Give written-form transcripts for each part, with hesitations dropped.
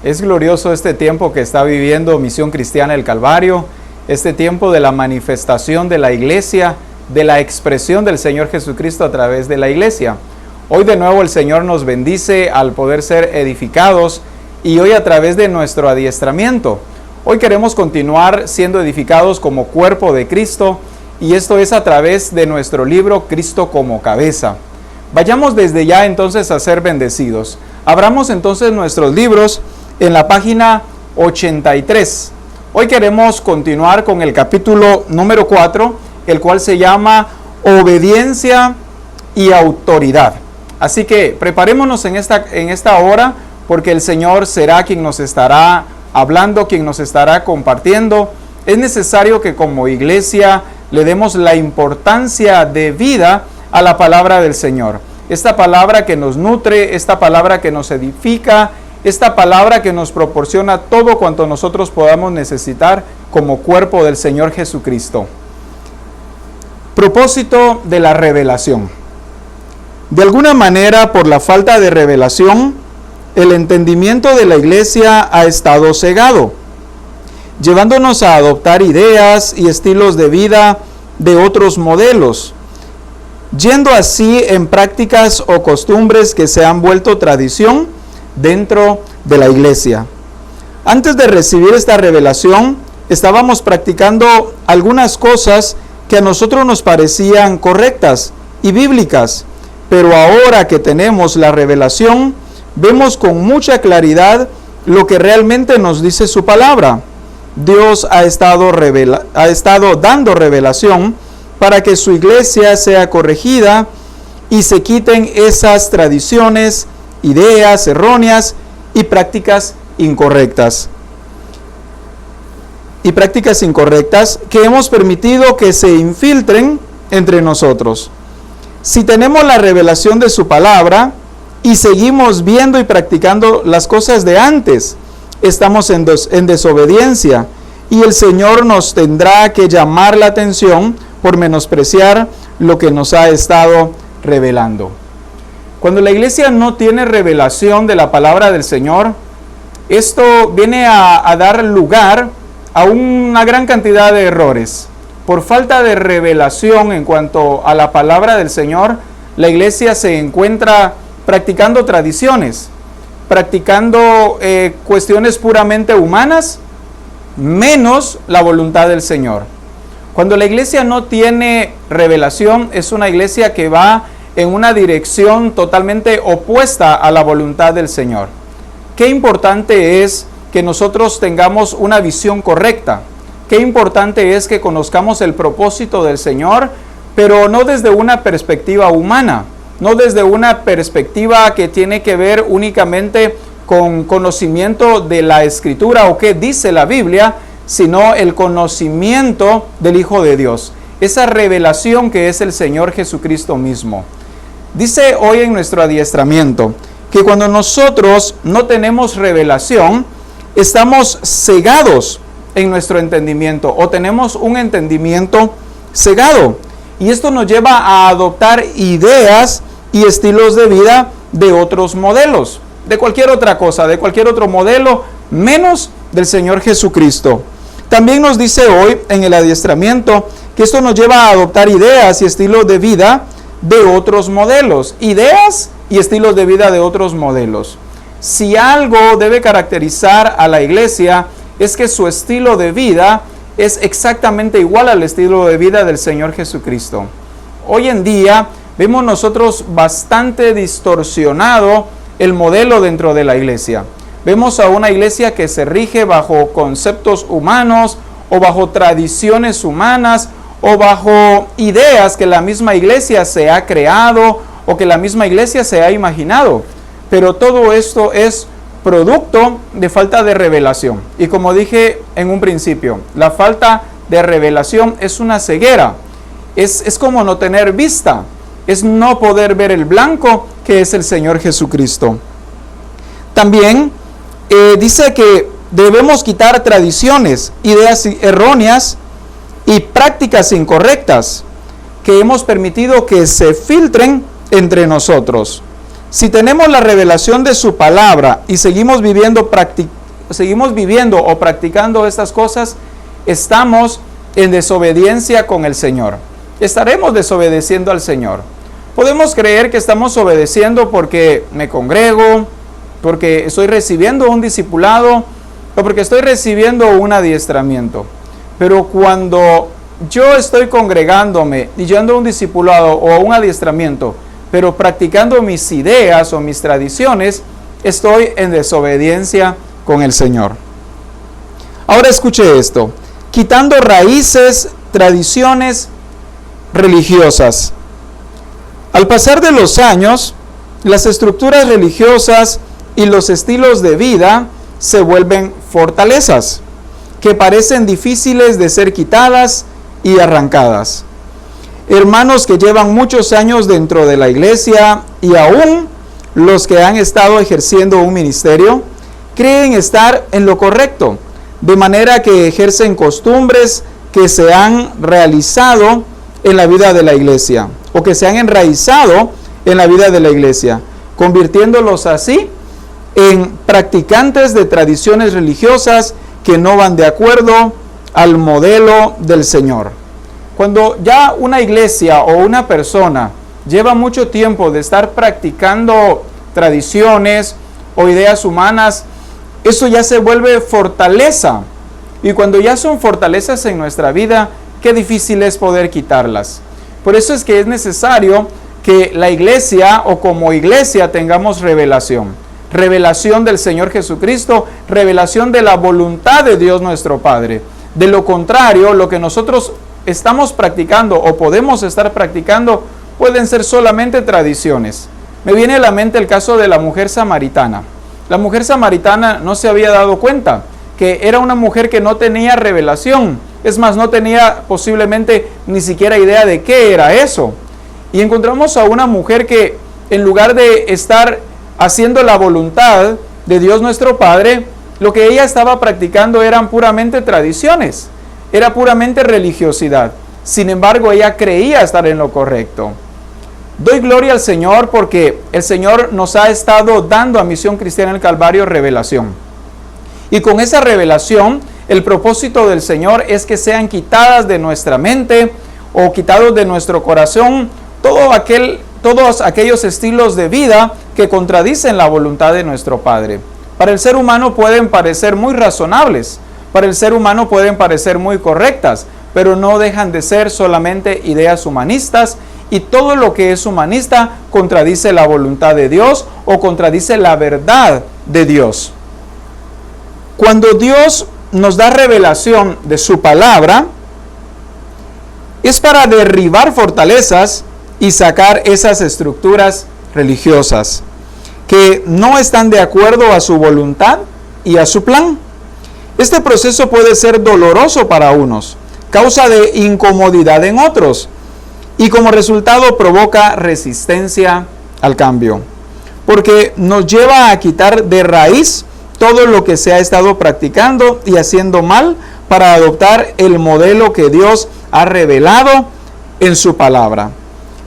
Es glorioso este tiempo que está viviendo Misión Cristiana del Calvario, este tiempo de la manifestación de la iglesia, de la expresión del Señor Jesucristo a través de la iglesia. Hoy de nuevo el Señor nos bendice al poder ser edificados y hoy a través de nuestro adiestramiento. Hoy queremos continuar siendo edificados como cuerpo de Cristo y esto es a través de nuestro libro Cristo como cabeza. Vayamos desde ya entonces a ser bendecidos. Abramos entonces nuestros libros en la página 83. Hoy queremos continuar con el capítulo número 4, el cual se llama Obediencia y Autoridad. Así que preparémonos en esta hora, porque el Señor será quien nos estará hablando, quien nos estará compartiendo. Es necesario que como iglesia le demos la importancia de vida a la palabra del Señor. Esta palabra que nos nutre, esta palabra que nos edifica, esta palabra que nos proporciona todo cuanto nosotros podamos necesitar como cuerpo del Señor Jesucristo. Propósito de la revelación. De alguna manera, por la falta de revelación, el entendimiento de la iglesia ha estado cegado, llevándonos a adoptar ideas y estilos de vida de otros modelos, yendo así en prácticas o costumbres que se han vuelto tradición dentro de la iglesia. Antes de recibir esta revelación, estábamos practicando algunas cosas que a nosotros nos parecían correctas y bíblicas, pero ahora que tenemos la revelación, vemos con mucha claridad lo que realmente nos dice su palabra. Dios ha estado dando revelación para que su iglesia sea corregida y se quiten esas tradiciones, ideas erróneas y prácticas incorrectas. Que hemos permitido que se infiltren entre nosotros. Si tenemos la revelación de su palabra y seguimos viendo y practicando las cosas de antes, estamos en desobediencia y el Señor nos tendrá que llamar la atención por menospreciar lo que nos ha estado revelando. Cuando la iglesia no tiene revelación de la palabra del Señor, esto viene a dar lugar a una gran cantidad de errores. Por falta de revelación en cuanto a la palabra del Señor, la iglesia se encuentra practicando tradiciones, practicando cuestiones puramente humanas, menos la voluntad del Señor. Cuando la iglesia no tiene revelación, es una iglesia que va en una dirección totalmente opuesta a la voluntad del Señor. Qué importante es que nosotros tengamos una visión correcta. Qué importante es que conozcamos el propósito del Señor, pero no desde una perspectiva humana, no desde una perspectiva que tiene que ver únicamente con conocimiento de la Escritura o qué dice la Biblia, sino el conocimiento del Hijo de Dios, esa revelación que es el Señor Jesucristo mismo. Dice hoy en nuestro adiestramiento que cuando nosotros no tenemos revelación, estamos cegados en nuestro entendimiento o tenemos un entendimiento cegado. Y esto nos lleva a adoptar ideas y estilos de vida de otros modelos, de cualquier otra cosa, de cualquier otro modelo, menos del Señor Jesucristo. También nos dice hoy en el adiestramiento que esto nos lleva a adoptar ideas y estilos de vida de otros modelos, ideas y estilos de vida de otros modelos. Si algo debe caracterizar a la iglesia, es que su estilo de vida es exactamente igual al estilo de vida del Señor Jesucristo. Hoy en día vemos nosotros bastante distorsionado el modelo dentro de la iglesia. Vemos a una iglesia que se rige bajo conceptos humanos o bajo tradiciones humanas o bajo ideas que la misma iglesia se ha creado o que la misma iglesia se ha imaginado. Pero todo esto es producto de falta de revelación. Y como dije en un principio, la falta de revelación es una ceguera. Es como no tener vista. Es no poder ver el blanco que es el Señor Jesucristo. También dice que debemos quitar tradiciones, ideas erróneas y prácticas incorrectas que hemos permitido que se filtren entre nosotros. Si tenemos la revelación de su palabra y seguimos viviendo o practicando estas cosas, estamos en desobediencia con el Señor. Estaremos desobedeciendo al Señor. Podemos creer que estamos obedeciendo porque me congrego, porque estoy recibiendo un discipulado o porque estoy recibiendo un adiestramiento. Pero cuando yo estoy congregándome y yendo a un discipulado o a un adiestramiento, pero practicando mis ideas o mis tradiciones, estoy en desobediencia con el Señor. Ahora escuche esto: quitando raíces, tradiciones religiosas. Al pasar de los años, las estructuras religiosas y los estilos de vida se vuelven fortalezas que parecen difíciles de ser quitadas y arrancadas. Hermanos que llevan muchos años dentro de la iglesia y aún los que han estado ejerciendo un ministerio, creen estar en lo correcto, de manera que ejercen costumbres que se han realizado en la vida de la iglesia o que se han enraizado en la vida de la iglesia, convirtiéndolos así en practicantes de tradiciones religiosas que no van de acuerdo al modelo del Señor. Cuando ya una iglesia o una persona lleva mucho tiempo de estar practicando tradiciones o ideas humanas, eso ya se vuelve fortaleza. Y cuando ya son fortalezas en nuestra vida, qué difícil es poder quitarlas. Por eso es que es necesario que la iglesia o como iglesia tengamos revelación. Revelación del Señor Jesucristo, revelación de la voluntad de Dios nuestro Padre. De lo contrario, lo que nosotros estamos practicando o podemos estar practicando pueden ser solamente tradiciones. Me viene a la mente el caso de la mujer samaritana. La mujer samaritana no se había dado cuenta que era una mujer que no tenía revelación. Es más, no tenía posiblemente ni siquiera idea de qué era eso. Y encontramos a una mujer que en lugar de estar haciendo la voluntad de Dios nuestro Padre, lo que ella estaba practicando eran puramente tradiciones, era puramente religiosidad. Sin embargo, ella creía estar en lo correcto. Doy gloria al Señor porque el Señor nos ha estado dando a Misión Cristiana del Calvario revelación. Y con esa revelación, el propósito del Señor es que sean quitadas de nuestra mente o quitados de nuestro corazón todos aquellos estilos de vida que contradicen la voluntad de nuestro Padre. Para el ser humano pueden parecer muy razonables, para el ser humano pueden parecer muy correctas, pero no dejan de ser solamente ideas humanistas, y todo lo que es humanista contradice la voluntad de Dios o contradice la verdad de Dios. Cuando Dios nos da revelación de su palabra, es para derribar fortalezas y sacar esas estructuras religiosas que no están de acuerdo a su voluntad y a su plan. Este proceso puede ser doloroso para unos, causa de incomodidad en otros, y como resultado provoca resistencia al cambio, porque nos lleva a quitar de raíz todo lo que se ha estado practicando y haciendo mal para adoptar el modelo que Dios ha revelado en su palabra.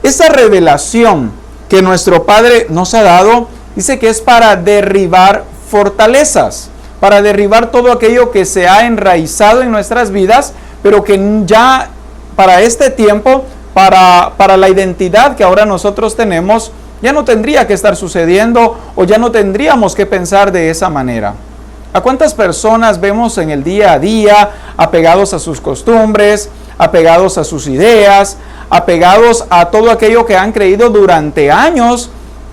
Esa revelación que nuestro Padre nos ha dado, dice que es para derribar fortalezas, para derribar todo aquello que se ha enraizado en nuestras vidas, pero que ya para este tiempo, para la identidad que ahora nosotros tenemos, ya no tendría que estar sucediendo o ya no tendríamos que pensar de esa manera. ¿A cuántas personas vemos en el día a día apegados a sus costumbres, apegados a sus ideas, apegados a todo aquello que han creído durante años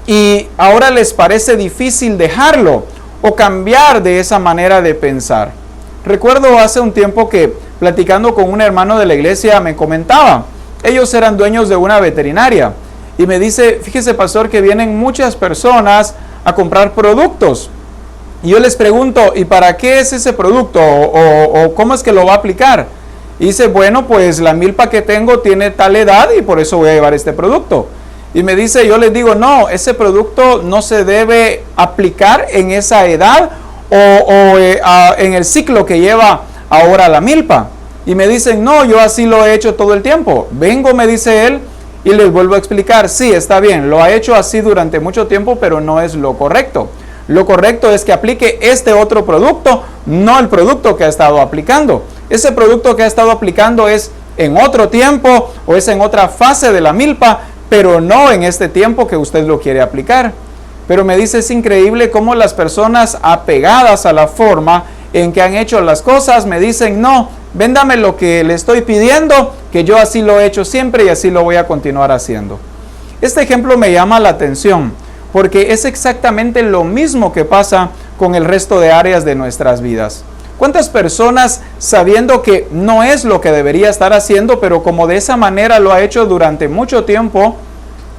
y ahora les parece difícil dejarlo o cambiar de esa manera de pensar? Recuerdo hace un tiempo que platicando con un hermano de la iglesia me comentaba, ellos eran dueños de una veterinaria y me dice, fíjese pastor que vienen muchas personas a comprar productos y yo les pregunto, ¿y para qué es ese producto? ¿O cómo es que lo va a aplicar? Y dice, bueno, pues la milpa que tengo tiene tal edad y por eso voy a llevar este producto. Y me dice, yo les digo, no, ese producto no se debe aplicar en esa edad o en el ciclo que lleva ahora la milpa. Y me dicen, no, yo así lo he hecho todo el tiempo. Vengo, me dice él, Y les vuelvo a explicar, sí, está bien, lo ha hecho así durante mucho tiempo, pero no es lo correcto. Lo correcto es que aplique este otro producto, no el producto que ha estado aplicando. Ese producto que ha estado aplicando es en otro tiempo o es en otra fase de la milpa, pero no en este tiempo que usted lo quiere aplicar. Pero me dice, es increíble cómo las personas apegadas a la forma en que han hecho las cosas me dicen, no, véndame lo que le estoy pidiendo, que yo así lo he hecho siempre y así lo voy a continuar haciendo. Este ejemplo me llama la atención porque es exactamente lo mismo que pasa con el resto de áreas de nuestras vidas. ¿Cuántas personas, sabiendo que no es lo que debería estar haciendo, pero como de esa manera lo ha hecho durante mucho tiempo,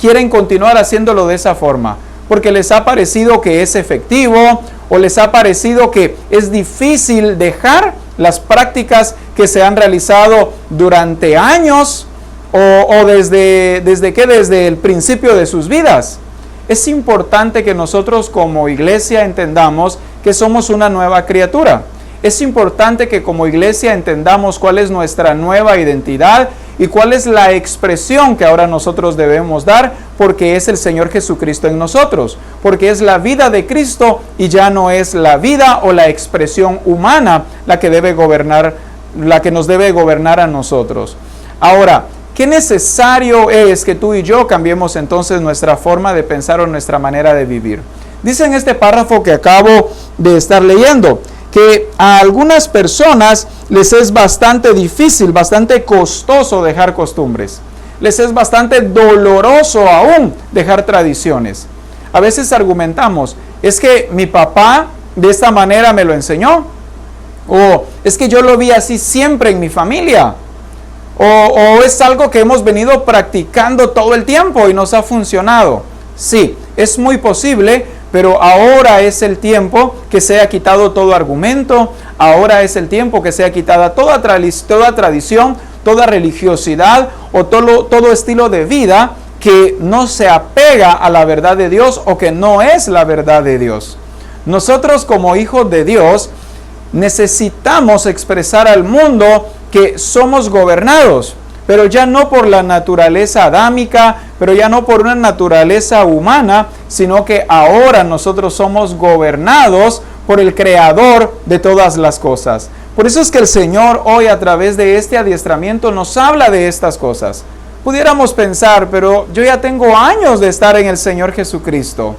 quieren continuar haciéndolo de esa forma? Porque les ha parecido que es efectivo o les ha parecido que es difícil dejar las prácticas que se han realizado durante años o desde el principio de sus vidas. Es importante que nosotros como iglesia entendamos que somos una nueva criatura. Es importante que como iglesia entendamos cuál es nuestra nueva identidad y cuál es la expresión que ahora nosotros debemos dar, porque es el Señor Jesucristo en nosotros, porque es la vida de Cristo y ya no es la vida o la expresión humana la que debe gobernar, la que nos debe gobernar a nosotros. Ahora, ¿qué necesario es que tú y yo cambiemos entonces nuestra forma de pensar o nuestra manera de vivir? Dice en este párrafo que acabo de estar leyendo, que a algunas personas les es bastante difícil, bastante costoso dejar costumbres. Les es bastante doloroso aún dejar tradiciones. A veces argumentamos, es que mi papá de esta manera me lo enseñó. O es que yo lo vi así siempre en mi familia. O es algo que hemos venido practicando todo el tiempo y nos ha funcionado. Sí, es muy posible, pero ahora es el tiempo que sea quitado todo argumento, ahora es el tiempo que sea quitada toda tradición, toda religiosidad o todo estilo de vida que no se apega a la verdad de Dios o que no es la verdad de Dios. Nosotros como hijos de Dios necesitamos expresar al mundo que somos gobernados, pero ya no por la naturaleza adámica, pero ya no por una naturaleza humana, sino que ahora nosotros somos gobernados por el Creador de todas las cosas. Por eso es que el Señor hoy a través de este adiestramiento nos habla de estas cosas. Pudiéramos pensar, pero yo ya tengo años de estar en el Señor Jesucristo.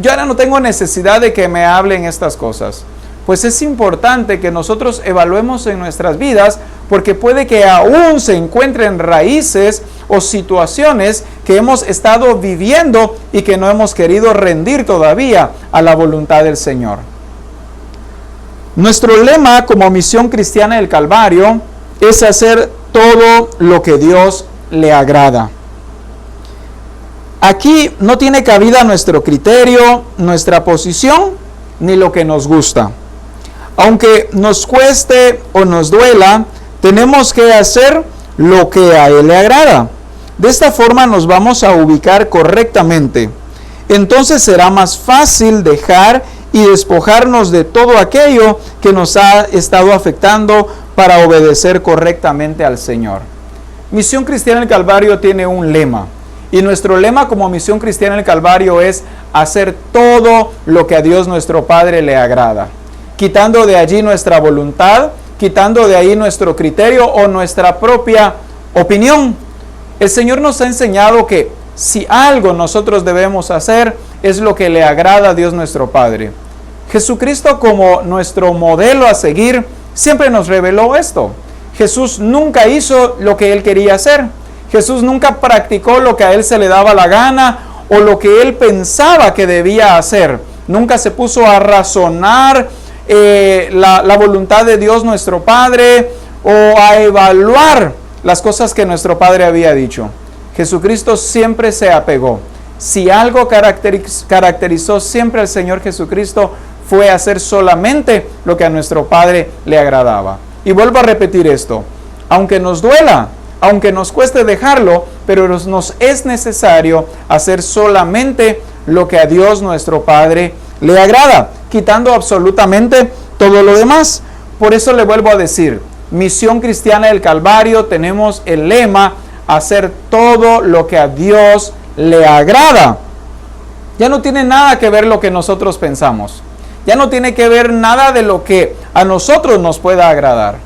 Yo ahora no tengo necesidad de que me hablen estas cosas. Pues es importante que nosotros evaluemos en nuestras vidas, porque puede que aún se encuentren raíces o situaciones que hemos estado viviendo y que no hemos querido rendir todavía a la voluntad del Señor. Nuestro lema como Misión Cristiana del Calvario es hacer todo lo que Dios le agrada. Aquí no tiene cabida nuestro criterio, nuestra posición, ni lo que nos gusta. Aunque nos cueste o nos duela, tenemos que hacer lo que a Él le agrada. De esta forma nos vamos a ubicar correctamente. Entonces será más fácil dejar y despojarnos de todo aquello que nos ha estado afectando para obedecer correctamente al Señor. Misión Cristiana del Calvario tiene un lema. Y nuestro lema como Misión Cristiana del Calvario es hacer todo lo que a Dios nuestro Padre le agrada. Quitando de allí nuestra voluntad, quitando de ahí nuestro criterio o nuestra propia opinión. El Señor nos ha enseñado que si algo nosotros debemos hacer, es lo que le agrada a Dios nuestro Padre. Jesucristo, como nuestro modelo a seguir, siempre nos reveló esto. Jesús nunca hizo lo que Él quería hacer. Jesús nunca practicó lo que a Él se le daba la gana o lo que Él pensaba que debía hacer. Nunca se puso a razonar la voluntad de Dios nuestro Padre o a evaluar las cosas que nuestro Padre había dicho. Jesucristo siempre se apegó. Si algo caracterizó siempre al Señor Jesucristo fue hacer solamente lo que a nuestro Padre le agradaba. Y vuelvo a repetir esto, aunque nos duela, aunque nos cueste dejarlo, pero nos es necesario hacer solamente lo que a Dios nuestro Padre le agrada, quitando absolutamente todo lo demás. Por eso le vuelvo a decir, Misión Cristiana del Calvario, tenemos el lema, hacer todo lo que a Dios le agrada. Ya no tiene nada que ver lo que nosotros pensamos. Ya no tiene que ver nada de lo que a nosotros nos pueda agradar.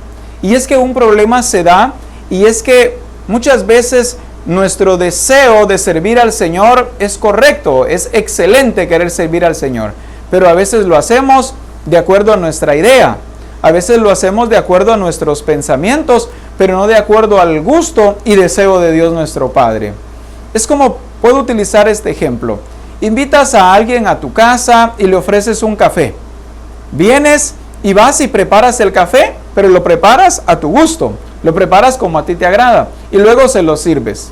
Y es que un problema se da, y es que muchas veces nuestro deseo de servir al Señor es correcto, es excelente querer servir al Señor, pero a veces lo hacemos de acuerdo a nuestra idea, a veces lo hacemos de acuerdo a nuestros pensamientos, pero no de acuerdo al gusto y deseo de Dios nuestro Padre. Es como, puedo utilizar este ejemplo. Invitas a alguien a tu casa y le ofreces un café. Vienes y vas y preparas el café, pero lo preparas a tu gusto, lo preparas como a ti te agrada y luego se lo sirves.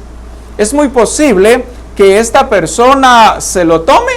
Es muy posible que esta persona se lo tome,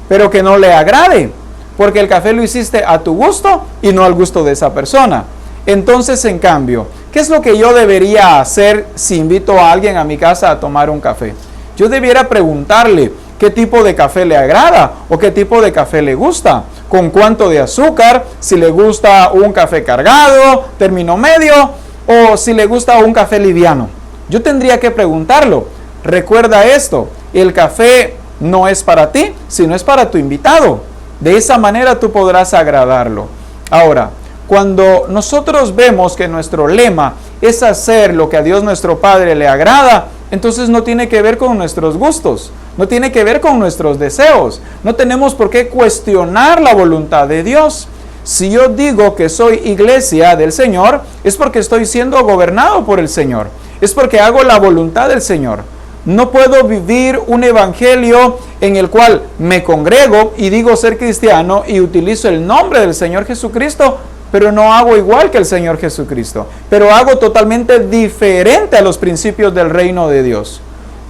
pero que no le agrade, porque el café lo hiciste a tu gusto y no al gusto de esa persona. Entonces, en cambio, ¿qué es lo que yo debería hacer si invito a alguien a mi casa a tomar un café? Yo debiera preguntarle qué tipo de café le agrada o qué tipo de café le gusta, con cuánto de azúcar, si le gusta un café cargado, término medio, o si le gusta un café liviano. Yo tendría que preguntarlo. Recuerda esto, el café no es para ti, sino es para tu invitado. De esa manera tú podrás agradarlo. Ahora, cuando nosotros vemos que nuestro lema es hacer lo que a Dios nuestro Padre le agrada, entonces no tiene que ver con nuestros gustos, no tiene que ver con nuestros deseos. No tenemos por qué cuestionar la voluntad de Dios. Si yo digo que soy iglesia del Señor, es porque estoy siendo gobernado por el Señor. Es porque hago la voluntad del Señor. No puedo vivir un evangelio en el cual me congrego y digo ser cristiano y utilizo el nombre del Señor Jesucristo, pero no hago igual que el Señor Jesucristo. Pero hago totalmente diferente a los principios del reino de Dios.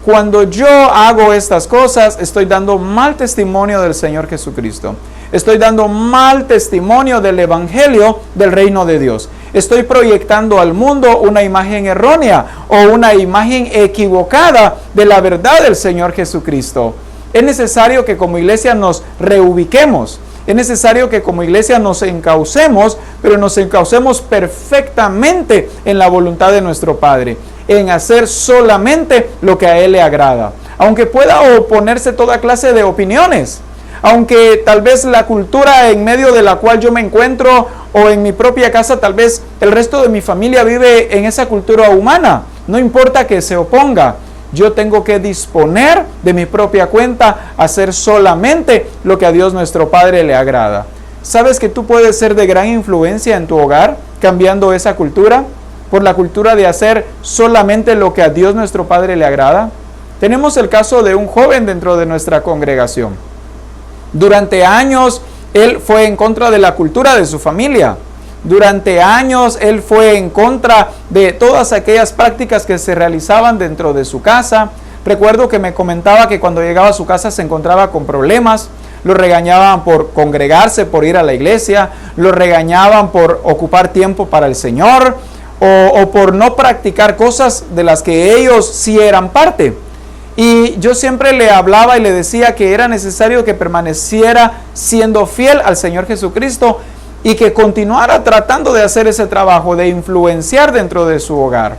Cuando yo hago estas cosas, estoy dando mal testimonio del Señor Jesucristo. Estoy dando mal testimonio del evangelio del reino de Dios. Estoy proyectando al mundo una imagen errónea o una imagen equivocada de la verdad del Señor Jesucristo. Es necesario que como iglesia nos reubiquemos. Es necesario que como iglesia nos encaucemos, pero nos encaucemos perfectamente en la voluntad de nuestro Padre, en hacer solamente lo que a Él le agrada. Aunque pueda oponerse toda clase de opiniones, aunque tal vez la cultura en medio de la cual yo me encuentro o en mi propia casa, tal vez el resto de mi familia vive en esa cultura humana, no importa que se oponga. Yo tengo que disponer de mi propia cuenta, hacer solamente lo que a Dios nuestro Padre le agrada. ¿Sabes que tú puedes ser de gran influencia en tu hogar cambiando esa cultura? Por la cultura de hacer solamente lo que a Dios nuestro Padre le agrada. Tenemos el caso de un joven dentro de nuestra congregación. Durante años él fue en contra de la cultura de su familia. Durante años él fue en contra de todas aquellas prácticas que se realizaban dentro de su casa. Recuerdo que me comentaba que cuando llegaba a su casa se encontraba con problemas. Lo regañaban por congregarse, por ir a la iglesia. Lo regañaban por ocupar tiempo para el Señor o por no practicar cosas de las que ellos sí eran parte. Y yo siempre le hablaba y le decía que era necesario que permaneciera siendo fiel al Señor Jesucristo y que continuara tratando de hacer ese trabajo, de influenciar dentro de su hogar.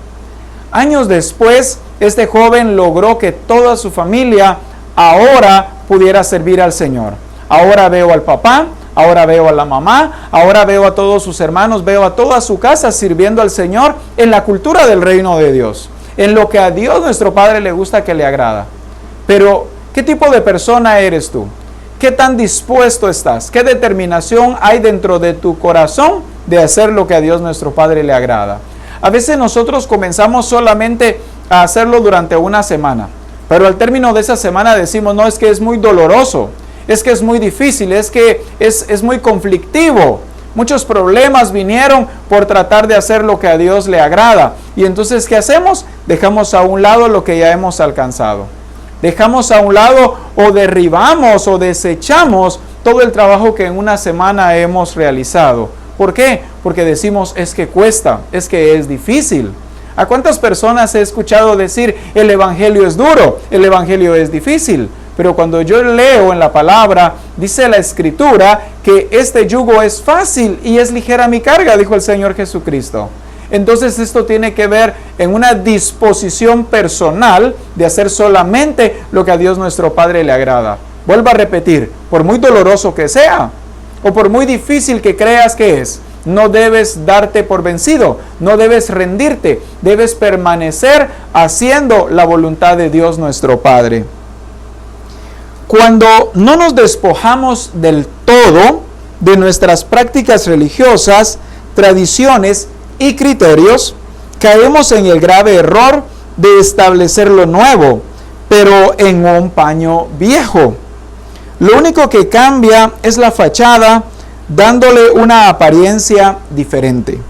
Años después, este joven logró que toda su familia ahora pudiera servir al Señor. Ahora veo al papá, ahora veo a la mamá, ahora veo a todos sus hermanos, veo a toda su casa sirviendo al Señor en la cultura del reino de Dios, en lo que a Dios nuestro Padre le gusta, que le agrada. Pero, ¿qué tipo de persona eres tú? ¿Qué tan dispuesto estás? ¿Qué determinación hay dentro de tu corazón de hacer lo que a Dios nuestro Padre le agrada? A veces nosotros comenzamos solamente a hacerlo durante una semana, pero al término de esa semana decimos, no, es que es muy doloroso, es que es muy difícil, es que es muy conflictivo. Muchos problemas vinieron por tratar de hacer lo que a Dios le agrada. Y entonces, ¿qué hacemos? Dejamos a un lado lo que ya hemos alcanzado. Dejamos a un lado o derribamos o desechamos todo el trabajo que en una semana hemos realizado. ¿Por qué? Porque decimos, es que cuesta, es que es difícil. ¿A cuántas personas he escuchado decir, el evangelio es duro, el evangelio es difícil? Pero cuando yo leo en la palabra, dice la Escritura que este yugo es fácil y es ligera mi carga, dijo el Señor Jesucristo. Entonces esto tiene que ver en una disposición personal de hacer solamente lo que a Dios nuestro Padre le agrada. Vuelvo a repetir, por muy doloroso que sea, o por muy difícil que creas que es, no debes darte por vencido, no debes rendirte, debes permanecer haciendo la voluntad de Dios nuestro Padre. Cuando no nos despojamos del todo de nuestras prácticas religiosas, tradiciones y criterios, caemos en el grave error de establecer lo nuevo, pero en un paño viejo. Lo único que cambia es la fachada, dándole una apariencia diferente.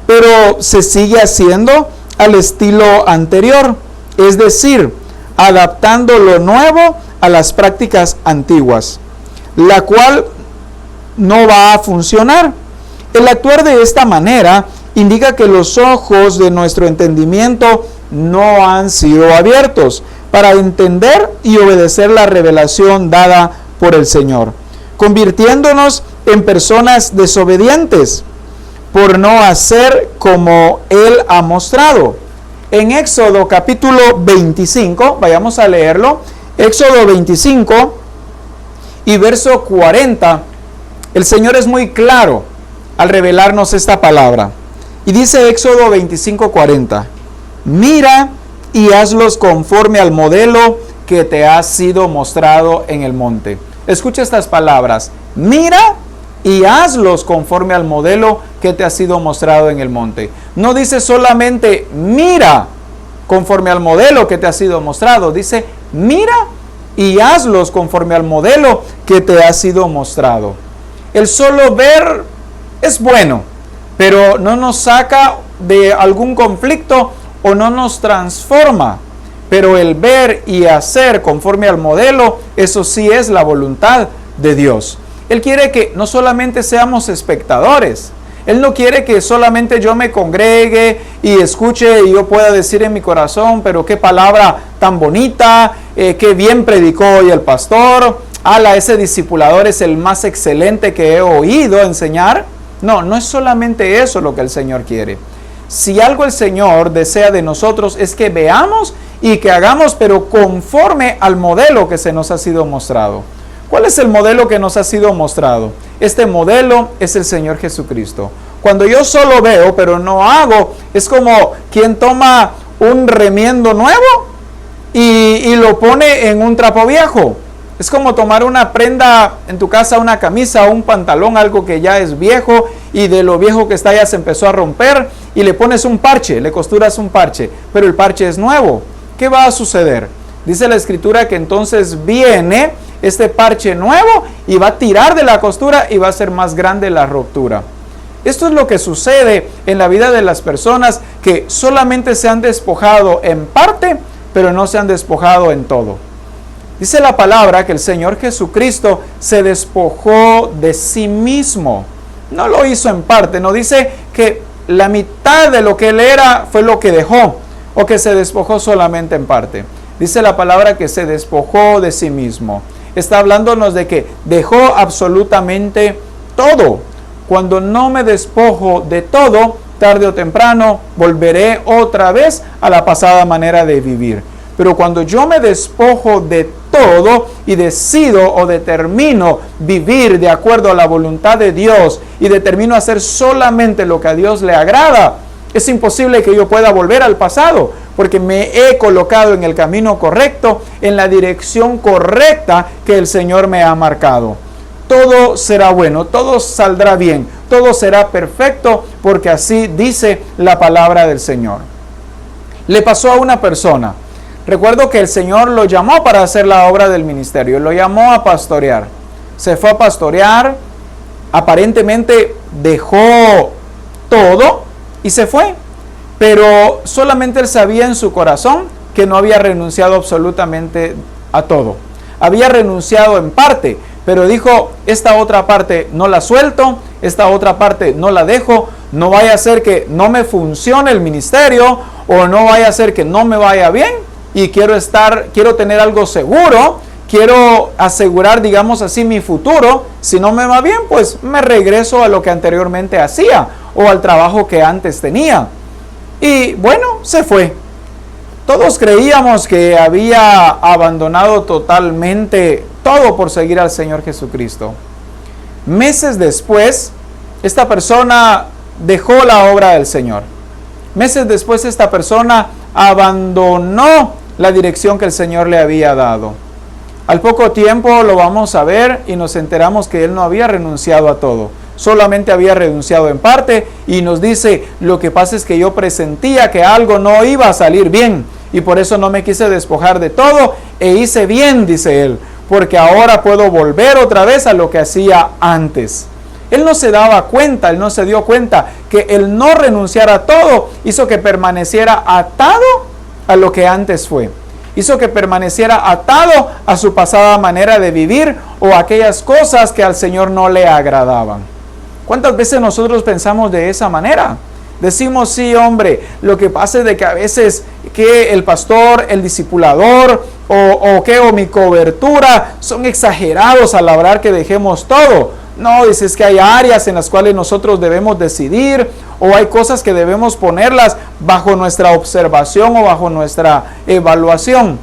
Pero se sigue haciendo al estilo anterior, es decir, adaptando lo nuevo a las prácticas antiguas, la cual no va a funcionar. El actuar de esta manera indica que los ojos de nuestro entendimiento no han sido abiertos para entender y obedecer la revelación dada por el Señor, convirtiéndonos en personas desobedientes por no hacer como Él ha mostrado. En Éxodo capítulo 25, vayamos a leerlo, Éxodo 25 y verso 40, el Señor es muy claro al revelarnos esta palabra. Y dice Éxodo 25, 40, mira y hazlos conforme al modelo que te ha sido mostrado en el monte. Escucha estas palabras, mira y hazlos conforme al modelo que te ha sido mostrado en el monte. No dice solamente mira conforme al modelo que te ha sido mostrado, dice mira y hazlos conforme al modelo que te ha sido mostrado. El solo ver es bueno, pero no nos saca de algún conflicto o no nos transforma. Pero el ver y hacer conforme al modelo, eso sí es la voluntad de Dios. Él quiere que no solamente seamos espectadores. Él no quiere que solamente yo me congregue y escuche y yo pueda decir en mi corazón, pero qué palabra tan bonita, qué bien predicó hoy el pastor. Ala, ese discipulador es el más excelente que he oído enseñar. No, no es solamente eso lo que el Señor quiere. Si algo el Señor desea de nosotros es que veamos y que hagamos, pero conforme al modelo que se nos ha sido mostrado. ¿Cuál es el modelo que nos ha sido mostrado? Este modelo es el Señor Jesucristo. Cuando yo solo veo, pero no hago, es como quien toma un remiendo nuevo y lo pone en un trapo viejo. Es como tomar una prenda en tu casa, una camisa o un pantalón, algo que ya es viejo y de lo viejo que está ya se empezó a romper y le pones un parche, le costuras un parche, pero el parche es nuevo. ¿Qué va a suceder? Dice la Escritura que entonces viene este parche nuevo y va a tirar de la costura y va a ser más grande la ruptura. Esto es lo que sucede en la vida de las personas que solamente se han despojado en parte, pero no se han despojado en todo. Dice la palabra que el Señor Jesucristo se despojó de sí mismo. No lo hizo en parte, no dice que la mitad de lo que Él era fue lo que dejó, o que se despojó solamente en parte. Dice la palabra que se despojó de sí mismo. Está hablándonos de que dejó absolutamente todo. Cuando no me despojo de todo, tarde o temprano volveré otra vez a la pasada manera de vivir. Pero cuando yo me despojo de todo y decido o determino vivir de acuerdo a la voluntad de Dios y determino hacer solamente lo que a Dios le agrada, es imposible que yo pueda volver al pasado, porque me he colocado en el camino correcto, en la dirección correcta que el Señor me ha marcado. Todo será bueno, todo saldrá bien, todo será perfecto, porque así dice la palabra del Señor. Le pasó a una persona. Recuerdo que el Señor lo llamó para hacer la obra del ministerio, lo llamó a pastorear. Se fue a pastorear, aparentemente dejó todo y se fue. Pero solamente él sabía en su corazón que no había renunciado absolutamente a todo. Había renunciado en parte, pero dijo, esta otra parte no la suelto, esta otra parte no la dejo, no vaya a ser que no me funcione el ministerio o no vaya a ser que no me vaya bien y quiero tener algo seguro, quiero asegurar, digamos así, mi futuro. Si no me va bien, pues me regreso a lo que anteriormente hacía o al trabajo que antes tenía. Y bueno, se fue. Todos creíamos que había abandonado totalmente todo por seguir al Señor Jesucristo. Meses después, esta persona dejó la obra del Señor. Meses después, esta persona abandonó la dirección que el Señor le había dado. Al poco tiempo lo vamos a ver y nos enteramos que él no había renunciado a todo. Solamente había renunciado en parte y nos dice, lo que pasa es que yo presentía que algo no iba a salir bien y por eso no me quise despojar de todo e hice bien, dice él, porque ahora puedo volver otra vez a lo que hacía antes. Él no se daba cuenta, él no se dio cuenta que el no renunciar a todo hizo que permaneciera atado a lo que antes fue. Hizo que permaneciera atado a su pasada manera de vivir o a aquellas cosas que al Señor no le agradaban. ¿Cuántas veces nosotros pensamos de esa manera? Decimos, sí, hombre, lo que pasa es de que a veces que el pastor, el discipulador o mi cobertura son exagerados al hablar que dejemos todo. No, dices que hay áreas en las cuales nosotros debemos decidir o hay cosas que debemos ponerlas bajo nuestra observación o bajo nuestra evaluación.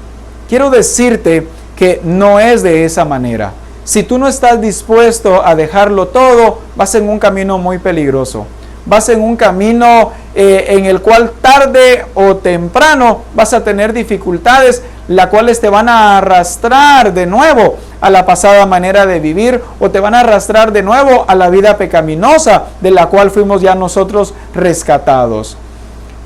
Quiero decirte que no es de esa manera. Si tú no estás dispuesto a dejarlo todo, vas en un camino muy peligroso. Vas en un camino en el cual tarde o temprano vas a tener dificultades, las cuales te van a arrastrar de nuevo a la pasada manera de vivir o te van a arrastrar de nuevo a la vida pecaminosa de la cual fuimos ya nosotros rescatados.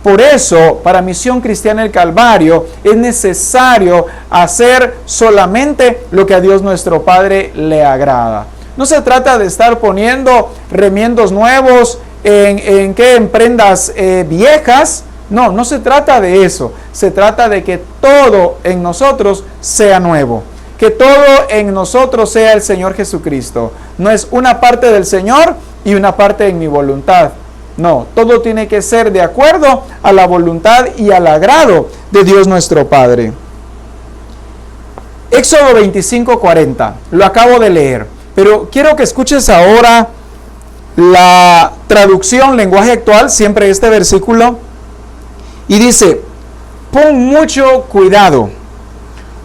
Por eso, para Misión Cristiana El Calvario, es necesario hacer solamente lo que a Dios nuestro Padre le agrada. No se trata de estar poniendo remiendos nuevos en prendas viejas. No se trata de eso. Se trata de que todo en nosotros sea nuevo. Que todo en nosotros sea el Señor Jesucristo. No es una parte del Señor y una parte en mi voluntad. No, todo tiene que ser de acuerdo a la voluntad y al agrado de Dios nuestro Padre. Éxodo 25:40, lo acabo de leer, pero quiero que escuches ahora la traducción, lenguaje actual, siempre este versículo, y dice, pon mucho cuidado,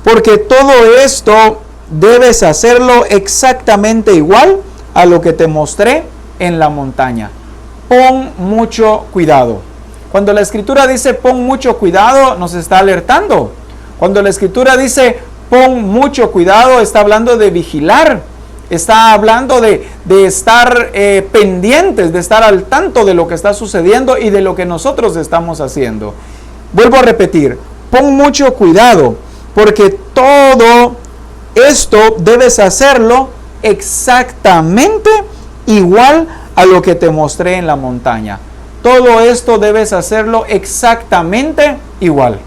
porque todo esto debes hacerlo exactamente igual a lo que te mostré en la montaña. Pon mucho cuidado. Cuando la Escritura dice pon mucho cuidado, nos está alertando. Cuando la Escritura dice pon mucho cuidado, está hablando de vigilar. Está hablando de estar pendientes, de estar al tanto de lo que está sucediendo y de lo que nosotros estamos haciendo. Vuelvo a repetir, pon mucho cuidado, porque todo esto debes hacerlo exactamente igual a lo que te mostré en la montaña. Todo esto debes hacerlo exactamente igual.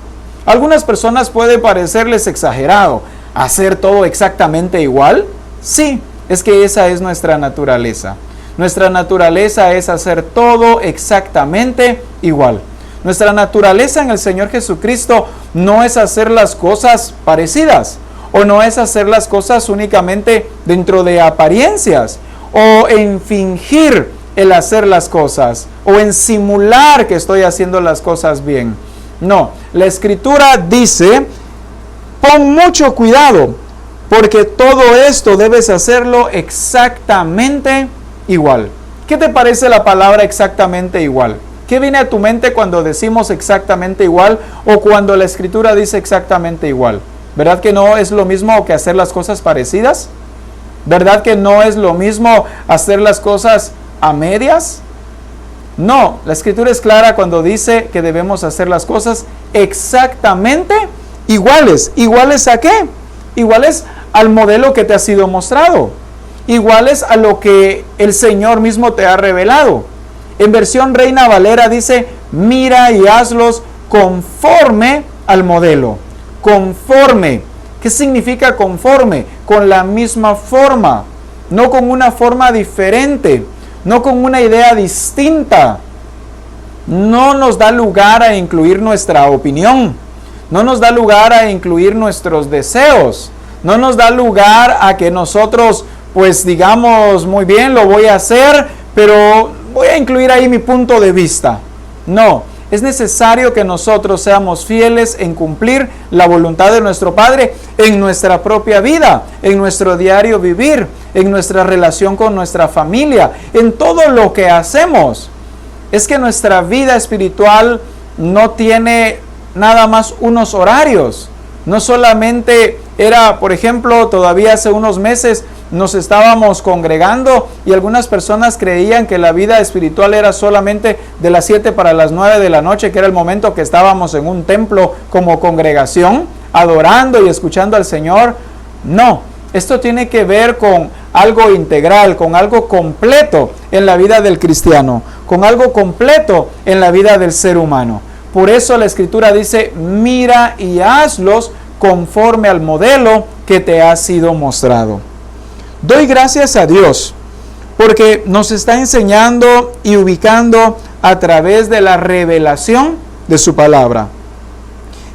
A algunas personas puede parecerles exagerado hacer todo exactamente igual. Sí, es que esa es nuestra naturaleza. Nuestra naturaleza es hacer todo exactamente igual. Nuestra naturaleza en el Señor Jesucristo no es hacer las cosas parecidas, o no es hacer las cosas únicamente dentro de apariencias, o en fingir el hacer las cosas, o en simular que estoy haciendo las cosas bien. No, la Escritura dice, pon mucho cuidado, porque todo esto debes hacerlo exactamente igual. ¿Qué te parece la palabra exactamente igual? ¿Qué viene a tu mente cuando decimos exactamente igual o cuando la Escritura dice exactamente igual? ¿Verdad que no es lo mismo que hacer las cosas parecidas? ¿Verdad que no es lo mismo hacer las cosas a medias? No, la Escritura es clara cuando dice que debemos hacer las cosas exactamente iguales. ¿Iguales a qué? Iguales al modelo que te ha sido mostrado. Iguales a lo que el Señor mismo te ha revelado. En versión Reina Valera dice, mira y hazlos conforme al modelo. Conforme. ¿Qué significa conforme? Con la misma forma, no con una forma diferente, no con una idea distinta. No nos da lugar a incluir nuestra opinión, no nos da lugar a incluir nuestros deseos, no nos da lugar a que nosotros, pues digamos, muy bien, lo voy a hacer, pero voy a incluir ahí mi punto de vista. No, es necesario que nosotros seamos fieles en cumplir la voluntad de nuestro Padre en nuestra propia vida, en nuestro diario vivir, en nuestra relación con nuestra familia, en todo lo que hacemos. Es que nuestra vida espiritual no tiene nada más unos horarios. No solamente era, por ejemplo, todavía hace unos meses nos estábamos congregando y algunas personas creían que la vida espiritual era solamente de las 7 para las 9 de la noche, que era el momento que estábamos en un templo como congregación, adorando y escuchando al Señor. No, esto tiene que ver con algo integral, con algo completo en la vida del cristiano, con algo completo en la vida del ser humano. Por eso la Escritura dice, mira y hazlos conforme al modelo que te ha sido mostrado. Doy gracias a Dios porque nos está enseñando y ubicando a través de la revelación de su palabra,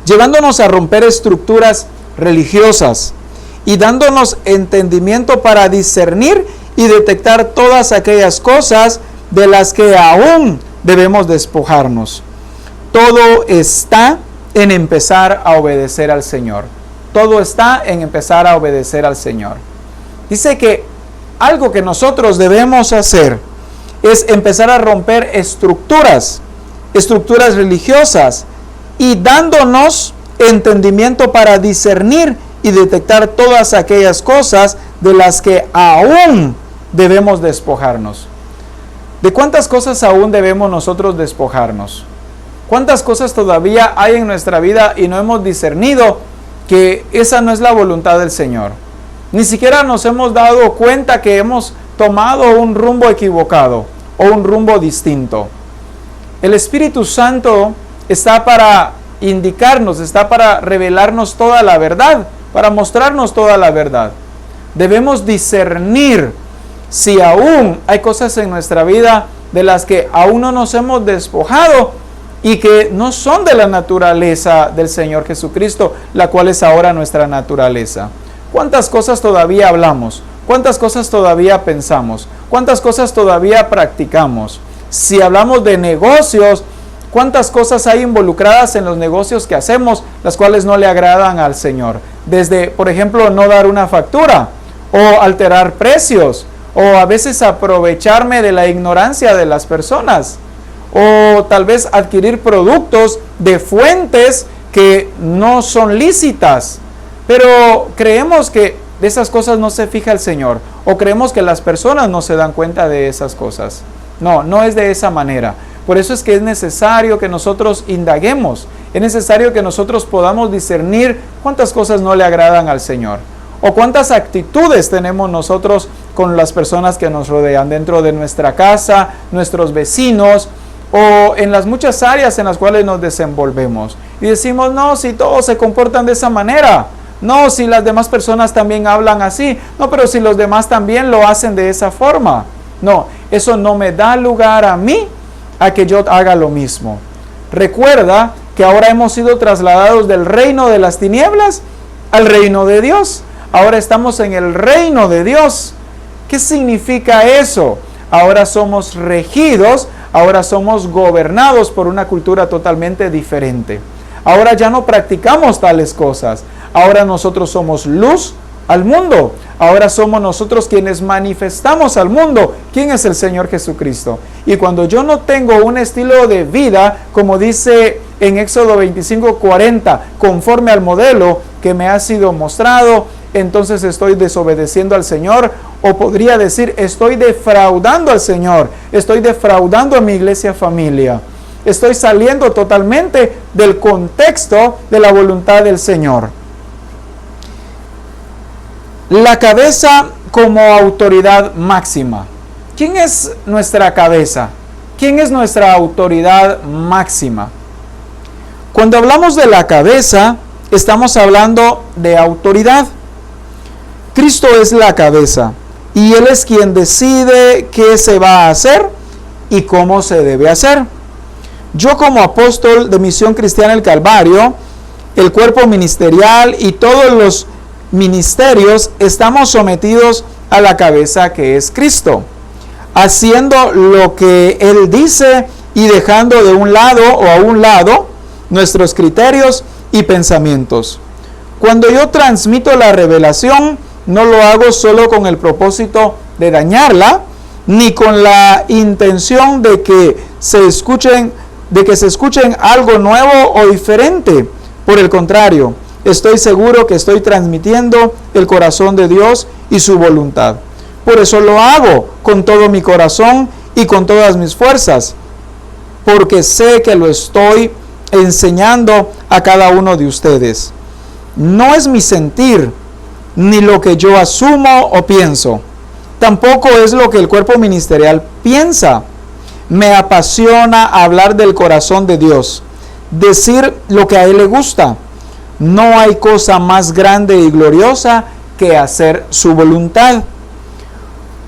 llevándonos a romper estructuras religiosas y dándonos entendimiento para discernir y detectar todas aquellas cosas de las que aún debemos despojarnos. Todo está en empezar a obedecer al Señor. Todo está en empezar a obedecer al Señor. Dice que algo que nosotros debemos hacer es empezar a romper estructuras religiosas y dándonos entendimiento para discernir y detectar todas aquellas cosas de las que aún debemos despojarnos. ¿De cuántas cosas aún debemos nosotros despojarnos? ¿Cuántas cosas todavía hay en nuestra vida y no hemos discernido que esa no es la voluntad del Señor? Ni siquiera nos hemos dado cuenta que hemos tomado un rumbo equivocado o un rumbo distinto. El Espíritu Santo está para indicarnos, está para revelarnos toda la verdad, para mostrarnos toda la verdad. Debemos discernir si aún hay cosas en nuestra vida de las que aún no nos hemos despojado y que no son de la naturaleza del Señor Jesucristo, la cual es ahora nuestra naturaleza. ¿Cuántas cosas todavía hablamos? ¿Cuántas cosas todavía pensamos? ¿Cuántas cosas todavía practicamos? Si hablamos de negocios, ¿cuántas cosas hay involucradas en los negocios que hacemos, las cuales no le agradan al Señor? Desde, por ejemplo, no dar una factura, o alterar precios, o a veces aprovecharme de la ignorancia de las personas, o tal vez adquirir productos de fuentes que no son lícitas. Pero creemos que de esas cosas no se fija el Señor, o creemos que las personas no se dan cuenta de esas cosas. No, no es de esa manera. Por eso es que es necesario que nosotros indaguemos, es necesario que nosotros podamos discernir cuántas cosas no le agradan al Señor, o cuántas actitudes tenemos nosotros con las personas que nos rodean, dentro de nuestra casa, nuestros vecinos, o en las muchas áreas en las cuales nos desenvolvemos. Y decimos, no, si todos se comportan de esa manera. No, si las demás personas también hablan así. No, pero si los demás también lo hacen de esa forma. No, eso no me da lugar a mí a que yo haga lo mismo. Recuerda que ahora hemos sido trasladados del reino de las tinieblas al reino de Dios. Ahora estamos en el reino de Dios. ¿Qué significa eso? Ahora somos regidos, ahora somos gobernados por una cultura totalmente diferente. Ahora ya no practicamos tales cosas. Ahora nosotros somos luz al mundo. Ahora somos nosotros quienes manifestamos al mundo quién es el Señor Jesucristo. Y cuando yo no tengo un estilo de vida, como dice en Éxodo 25:40, conforme al modelo que me ha sido mostrado, entonces estoy desobedeciendo al Señor, o podría decir, estoy defraudando al Señor, estoy defraudando a mi iglesia familia. Estoy saliendo totalmente del contexto de la voluntad del Señor. La cabeza como autoridad máxima. ¿Quién es nuestra cabeza? ¿Quién es nuestra autoridad máxima? Cuando hablamos de la cabeza, estamos hablando de autoridad. Cristo es la cabeza y Él es quien decide qué se va a hacer y cómo se debe hacer. Yo, como apóstol de Misión Cristiana El Calvario, el cuerpo ministerial y todos los ministerios estamos sometidos a la cabeza que es Cristo. haciendo lo que Él dice y dejando de un lado o a un lado nuestros criterios y pensamientos. Cuando yo transmito la revelación, no lo hago solo con el propósito de dañarla, ni con la intención de que se escuchen algo nuevo o diferente. Por el contrario, estoy seguro que estoy transmitiendo el corazón de Dios y su voluntad. Por eso lo hago con todo mi corazón y con todas mis fuerzas, porque sé que lo estoy enseñando a cada uno de ustedes. No es mi sentir, ni lo que yo asumo o pienso. Tampoco es lo que el cuerpo ministerial piensa. Me apasiona hablar del corazón de Dios, decir lo que a Él le gusta. No hay cosa más grande y gloriosa que hacer su voluntad.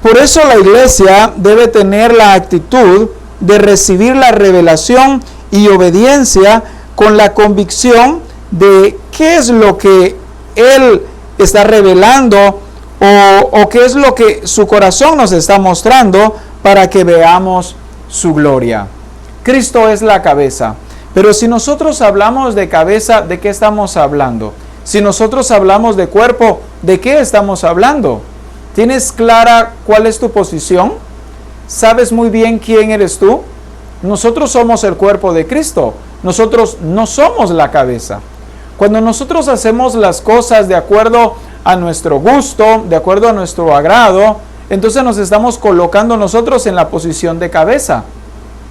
Por eso la iglesia debe tener la actitud de recibir la revelación y obediencia con la convicción de qué es lo que Él está revelando o qué es lo que su corazón nos está mostrando para que veamos su gloria. Cristo es la cabeza. Pero si nosotros hablamos de cabeza, ¿de qué estamos hablando? Si nosotros hablamos de cuerpo, ¿de qué estamos hablando? ¿Tienes clara cuál es tu posición? ¿Sabes muy bien quién eres tú? Nosotros somos el cuerpo de Cristo. Nosotros no somos la cabeza. Cuando nosotros hacemos las cosas de acuerdo a nuestro gusto, de acuerdo a nuestro agrado, entonces nos estamos colocando nosotros en la posición de cabeza.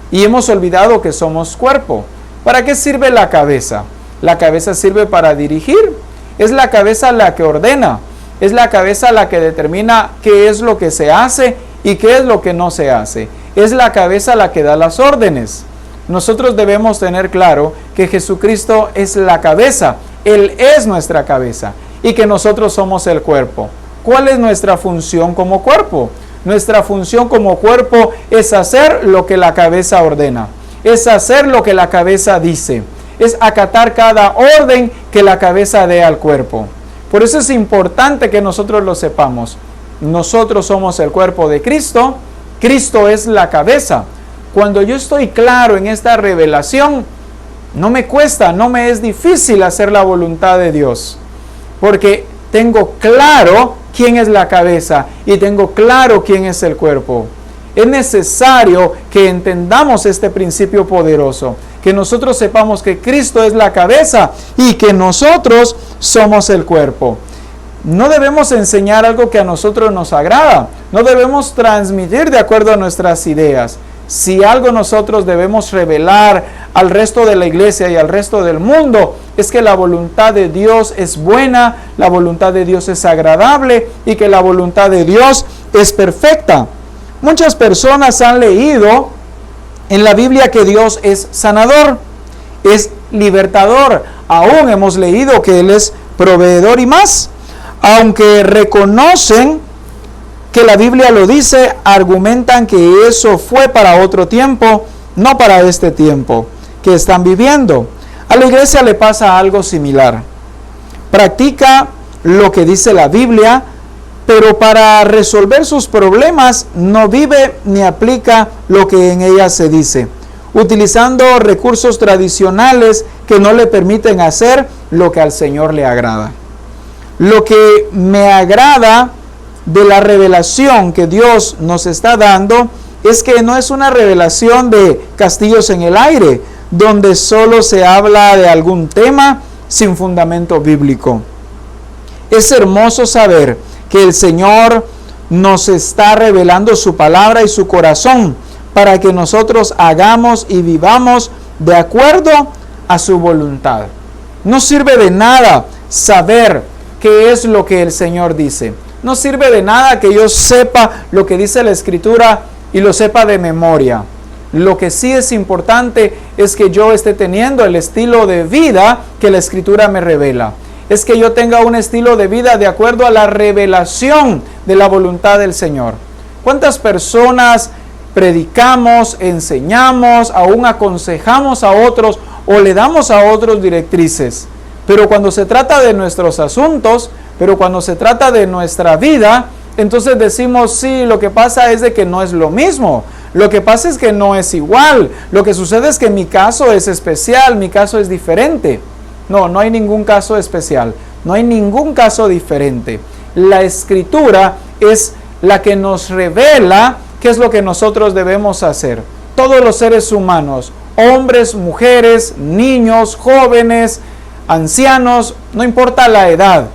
Y hemos olvidado que somos cuerpo. ¿Para qué sirve la cabeza? La cabeza sirve para dirigir. Es la cabeza la que ordena. Es la cabeza la que determina qué es lo que se hace y qué es lo que no se hace. Es la cabeza la que da las órdenes. Nosotros debemos tener claro que Jesucristo es la cabeza. Él es nuestra cabeza y que nosotros somos el cuerpo. ¿Cuál es nuestra función como cuerpo? Nuestra función como cuerpo es hacer lo que la cabeza ordena. Es hacer lo que la cabeza dice. Es acatar cada orden que la cabeza dé al cuerpo. Por eso es importante que nosotros lo sepamos. Nosotros somos el cuerpo de Cristo. Cristo es la cabeza. Cuando yo estoy claro en esta revelación, no me cuesta, no me es difícil hacer la voluntad de Dios. Porque tengo claro quién es la cabeza y tengo claro quién es el cuerpo. Es necesario que entendamos este principio poderoso, que nosotros sepamos que Cristo es la cabeza y que nosotros somos el cuerpo. No debemos enseñar algo que a nosotros nos agrada, no debemos transmitir de acuerdo a nuestras ideas. Si algo nosotros debemos revelar al resto de la iglesia y al resto del mundo, es que la voluntad de Dios es buena, la voluntad de Dios es agradable y que la voluntad de Dios es perfecta. Muchas personas han leído en la Biblia que Dios es sanador, es libertador. Aún hemos leído que Él es proveedor y más. Aunque reconocen que la Biblia lo dice, argumentan que eso fue para otro tiempo, no para este tiempo que están viviendo. A la iglesia le pasa algo similar. Practica lo que dice la Biblia, pero para resolver sus problemas no vive ni aplica lo que en ella se dice, utilizando recursos tradicionales que no le permiten hacer lo que al Señor le agrada. Lo que me agrada de la revelación que Dios nos está dando es que no es una revelación de castillos en el aire, donde solo se habla de algún tema sin fundamento bíblico. Es hermoso saber que el Señor nos está revelando su palabra y su corazón para que nosotros hagamos y vivamos de acuerdo a su voluntad. No sirve de nada saber qué es lo que el Señor dice. No sirve de nada que yo sepa lo que dice la Escritura y lo sepa de memoria. Lo que sí es importante es que yo esté teniendo el estilo de vida que la Escritura me revela. Es que yo tenga un estilo de vida de acuerdo a la revelación de la voluntad del Señor. ¿Cuántas personas predicamos, enseñamos, aún aconsejamos a otros o le damos a otros directrices? Pero cuando se trata de nuestros asuntos, pero cuando se trata de nuestra vida, entonces decimos, sí, lo que pasa es de que no es lo mismo. Lo que pasa es que no es igual. Lo que sucede es que mi caso es especial, mi caso es diferente. No, no hay ningún caso especial, no hay ningún caso diferente. La Escritura es la que nos revela qué es lo que nosotros debemos hacer. Todos los seres humanos, hombres, mujeres, niños, jóvenes, ancianos, no importa la edad,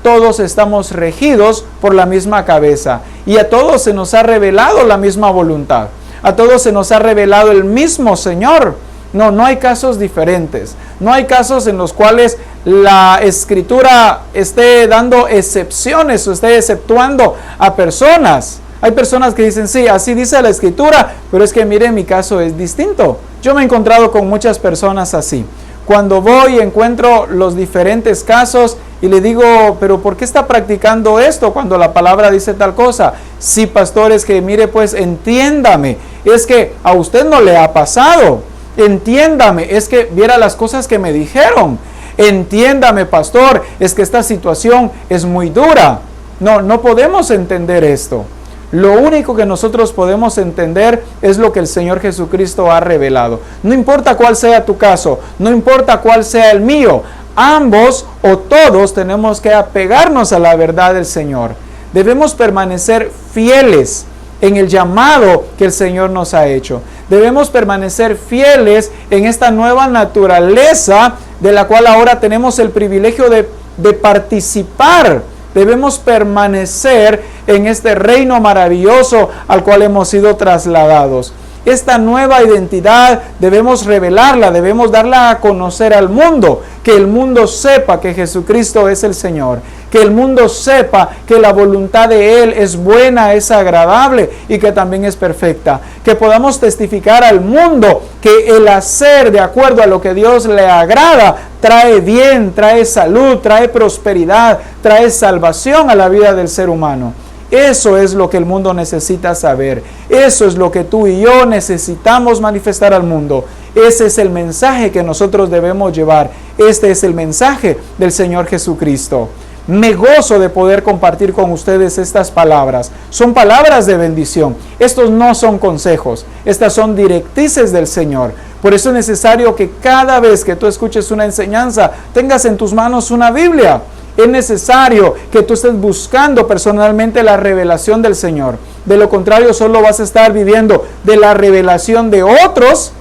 todos estamos regidos por la misma cabeza y a todos se nos ha revelado la misma voluntad. A todos se nos ha revelado el mismo Señor. No hay casos diferentes. No hay casos en los cuales la Escritura esté dando excepciones o esté exceptuando a personas. Hay personas que dicen, sí, así dice la Escritura, pero es que mire, mi caso es distinto. Yo me he encontrado con muchas personas así. Cuando voy y encuentro los diferentes casos y le digo, pero ¿por qué está practicando esto cuando la palabra dice tal cosa? Sí, pastor, es que mire, pues entiéndame, es que a usted no le ha pasado. Entiéndame, es que viera las cosas que me dijeron. Entiéndame, pastor, es que esta situación es muy dura. No podemos entender esto. Lo único que nosotros podemos entender es lo que el Señor Jesucristo ha revelado. No importa cuál sea tu caso, no importa cuál sea el mío, ambos o todos tenemos que apegarnos a la verdad del Señor. Debemos permanecer fieles en el llamado que el Señor nos ha hecho. Debemos permanecer fieles en esta nueva naturaleza de la cual ahora tenemos el privilegio de participar. Debemos permanecer en este reino maravilloso al cual hemos sido trasladados. Esta nueva identidad debemos revelarla, debemos darla a conocer al mundo, que el mundo sepa que Jesucristo es el Señor, que el mundo sepa que la voluntad de Él es buena, es agradable y que también es perfecta. Que podamos testificar al mundo que el hacer de acuerdo a lo que Dios le agrada trae bien, trae salud, trae prosperidad, trae salvación a la vida del ser humano. Eso es lo que el mundo necesita saber. Eso es lo que tú y yo necesitamos manifestar al mundo. Ese es el mensaje que nosotros debemos llevar. Este es el mensaje del Señor Jesucristo. Me gozo de poder compartir con ustedes estas palabras. Son palabras de bendición. Estos no son consejos. Estas son directrices del Señor. Por eso es necesario que cada vez que tú escuches una enseñanza, tengas en tus manos una Biblia. Es necesario que tú estés buscando personalmente la revelación del Señor. De lo contrario, solo vas a estar viviendo de la revelación de otros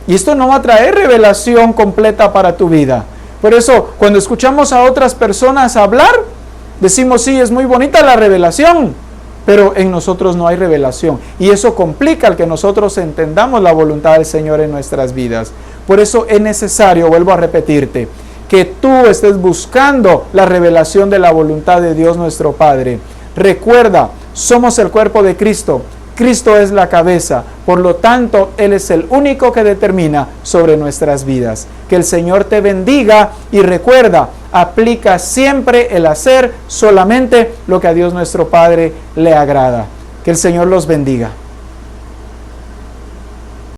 y esto no va a traer revelación completa para tu vida. Por eso, cuando escuchamos a otras personas hablar, decimos, sí, es muy bonita la revelación, pero en nosotros no hay revelación. Y eso complica el que nosotros entendamos la voluntad del Señor en nuestras vidas. Por eso es necesario, vuelvo a repetirte, que tú estés buscando la revelación de la voluntad de Dios nuestro Padre. Recuerda, somos el cuerpo de Cristo. Cristo es la cabeza. Por lo tanto, Él es el único que determina sobre nuestras vidas. Que el Señor te bendiga y recuerda, aplica siempre el hacer solamente lo que a Dios nuestro Padre le agrada. Que el Señor los bendiga.